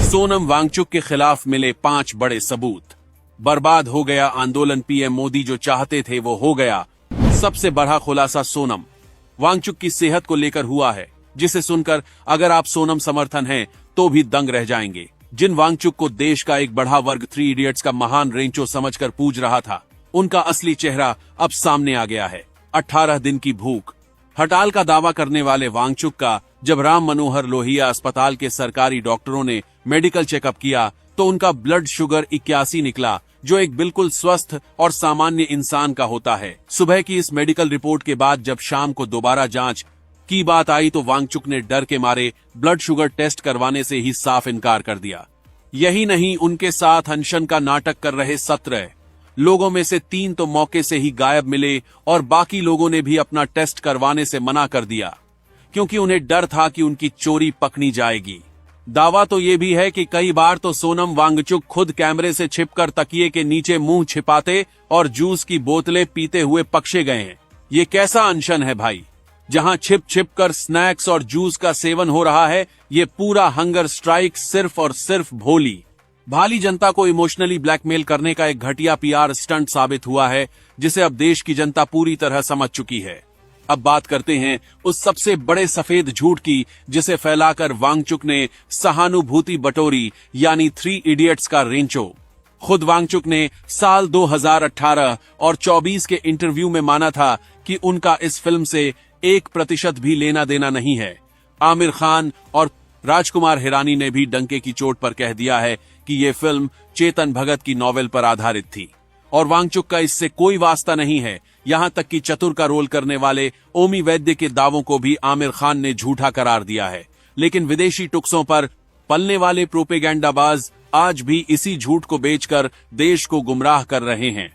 सोनम वांगचुक के खिलाफ मिले 5 बड़े सबूत। बर्बाद हो गया आंदोलन, पीएम मोदी जो चाहते थे वो हो गया। सबसे बड़ा खुलासा सोनम वांगचुक की सेहत को लेकर हुआ है, जिसे सुनकर अगर आप सोनम समर्थन हैं तो भी दंग रह जाएंगे। जिन वांगचुक को देश का एक बड़ा वर्ग 3 इडियट्स का महान रेंचो समझकर पूज रहा था, उनका असली चेहरा अब सामने आ गया है। 18 दिन की भूख हड़ताल का दावा करने वाले वांगचुक का जब राम मनोहर लोहिया अस्पताल के सरकारी डॉक्टरों ने मेडिकल चेकअप किया तो उनका ब्लड शुगर 81 निकला, जो एक बिल्कुल स्वस्थ और सामान्य इंसान का होता है। सुबह की इस मेडिकल रिपोर्ट के बाद जब शाम को दोबारा जांच की बात आई तो वांगचुक ने डर के मारे ब्लड शुगर टेस्ट करवाने से ही साफ इनकार कर दिया। यही नहीं, उनके साथ अनशन का नाटक कर रहे 17 लोगों में से 3 तो मौके से ही गायब मिले और बाकी लोगों ने भी अपना टेस्ट करवाने से मना कर दिया, क्योंकि उन्हें डर था कि उनकी चोरी पकड़ी जाएगी। दावा तो ये भी है कि कई बार तो सोनम वांगचुक खुद कैमरे से छिपकर तकिए के नीचे मुंह छिपाते और जूस की बोतलें पीते हुए पकड़े गए हैं। ये कैसा अनशन है भाई, जहां छिप छिप कर स्नैक्स और जूस का सेवन हो रहा है। ये पूरा हंगर स्ट्राइक सिर्फ और सिर्फ भोली भाली जनता को इमोशनली ब्लैकमेल करने का एक घटिया पीआर स्टंट साबित हुआ है, जिसे अब देश की जनता पूरी तरह समझ चुकी है। अब बात करते हैं उस सबसे बड़े सफेद झूठ की, जिसे फैलाकर वांगचुक ने सहानुभूति बटोरी, यानी 3 इडियट्स का रेंचो। खुद वांगचुक ने साल 2018 और 24 के इंटरव्यू में माना था कि उनका इस फिल्म से 1% भी लेना देना नहीं है। आमिर खान और राजकुमार हिरानी ने भी डंके की चोट पर कह दिया है कि ये फिल्म चेतन भगत की नॉवेल पर आधारित थी और वांगचुक का इससे कोई वास्ता नहीं है। यहां तक कि चतुर का रोल करने वाले ओमी वैद्य के दावों को भी आमिर खान ने झूठा करार दिया है। लेकिन विदेशी टुक्सों पर पलने वाले प्रोपेगेंडाबाज आज भी इसी झूठ को बेचकर देश को गुमराह कर रहे हैं।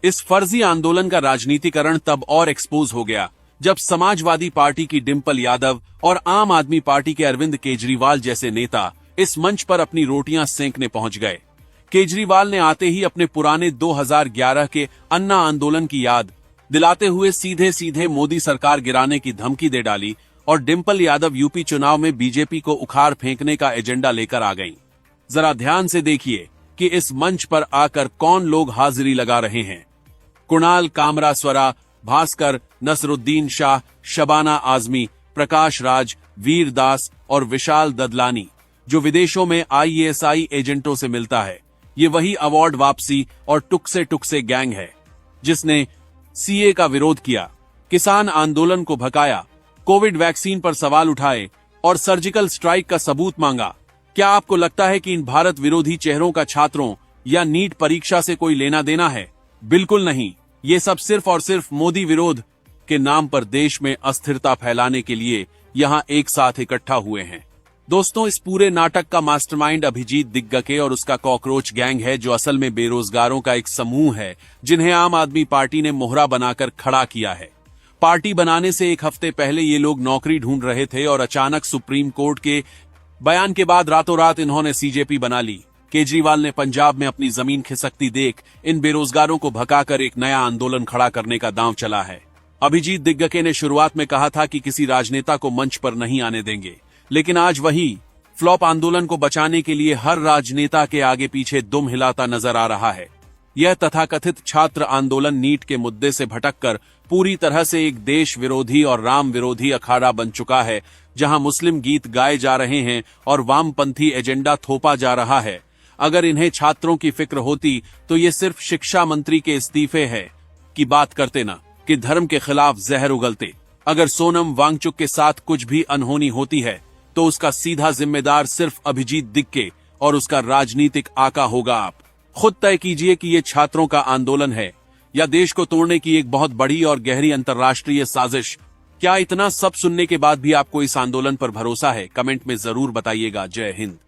इस फर्जी आंदोलन का राजनीतिकरण तब और एक्सपोज हो गया जब समाजवादी पार्टी की डिंपल यादव और आम आदमी पार्टी के अरविंद केजरीवाल जैसे नेता इस मंच पर अपनी रोटियां सेंकने पहुंच गए। केजरीवाल ने आते ही अपने पुराने 2011 के अन्ना आंदोलन की याद दिलाते हुए सीधे सीधे मोदी सरकार गिराने की धमकी दे डाली और डिंपल यादव यूपी चुनाव में बीजेपी को उखाड़ फेंकने का एजेंडा लेकर आ गईं। जरा ध्यान से देखिए कि इस मंच पर आकर कौन लोग हाजिरी लगा रहे हैं। कुणाल कामरास्वरा, भास्कर, नसरुद्दीन शाह, शबाना आजमी, प्रकाश राज, वीर दास और विशाल ददलानी, जो विदेशों में IASI एजेंटों से मिलता है। ये वही अवार्ड वापसी और टुकसे टुकसे गैंग है जिसने CA का विरोध किया, किसान आंदोलन को भकाया, कोविड वैक्सीन पर सवाल उठाए और सर्जिकल स्ट्राइक का सबूत मांगा। क्या आपको लगता है कि इन भारत विरोधी चेहरों का छात्रों या नीट परीक्षा से कोई लेना देना है? बिल्कुल नहीं। ये सब सिर्फ और सिर्फ मोदी विरोध के नाम पर देश में अस्थिरता फैलाने के लिए यहां एक साथ इकट्ठा हुए हैं। दोस्तों, इस पूरे नाटक का मास्टरमाइंड अभिजीत दिग्गके और उसका कॉकरोच गैंग है, जो असल में बेरोजगारों का एक समूह है जिन्हें आम आदमी पार्टी ने मोहरा बनाकर खड़ा किया है। पार्टी बनाने से एक हफ्ते पहले ये लोग नौकरी ढूंढ रहे थे और अचानक सुप्रीम कोर्ट के बयान के बाद रातों रात इन्होंने CJP बना ली। केजरीवाल ने पंजाब में अपनी जमीन खिसकती देख इन बेरोजगारों को भगाकर एक नया आंदोलन खड़ा करने का दांव चला है। अभिजीत दिग्गके ने शुरुआत में कहा था कि किसी राजनेता को मंच पर नहीं आने देंगे, लेकिन आज वही फ्लॉप आंदोलन को बचाने के लिए हर राजनेता के आगे पीछे दुम हिलाता नजर आ रहा है। यह तथाकथित छात्र आंदोलन नीट के मुद्दे से भटककर पूरी तरह से एक देश विरोधी और राम विरोधी अखाड़ा बन चुका है, जहां मुस्लिम गीत गाए जा रहे हैं और वामपंथी एजेंडा थोपा जा रहा है। अगर इन्हें छात्रों की फिक्र होती तो ये सिर्फ शिक्षा मंत्री के इस्तीफे है की बात करते ना कि धर्म के खिलाफ जहर उगलते। अगर सोनम वांगचुक के साथ कुछ भी अनहोनी होती है तो उसका सीधा जिम्मेदार सिर्फ अभिजीत दिग्गे और उसका राजनीतिक आका होगा। आप खुद तय कीजिए कि ये छात्रों का आंदोलन है या देश को तोड़ने की एक बहुत बड़ी और गहरी अंतर्राष्ट्रीय साजिश। क्या इतना सब सुनने के बाद भी आपको इस आंदोलन पर भरोसा है? कमेंट में जरूर बताइएगा। जय हिंद।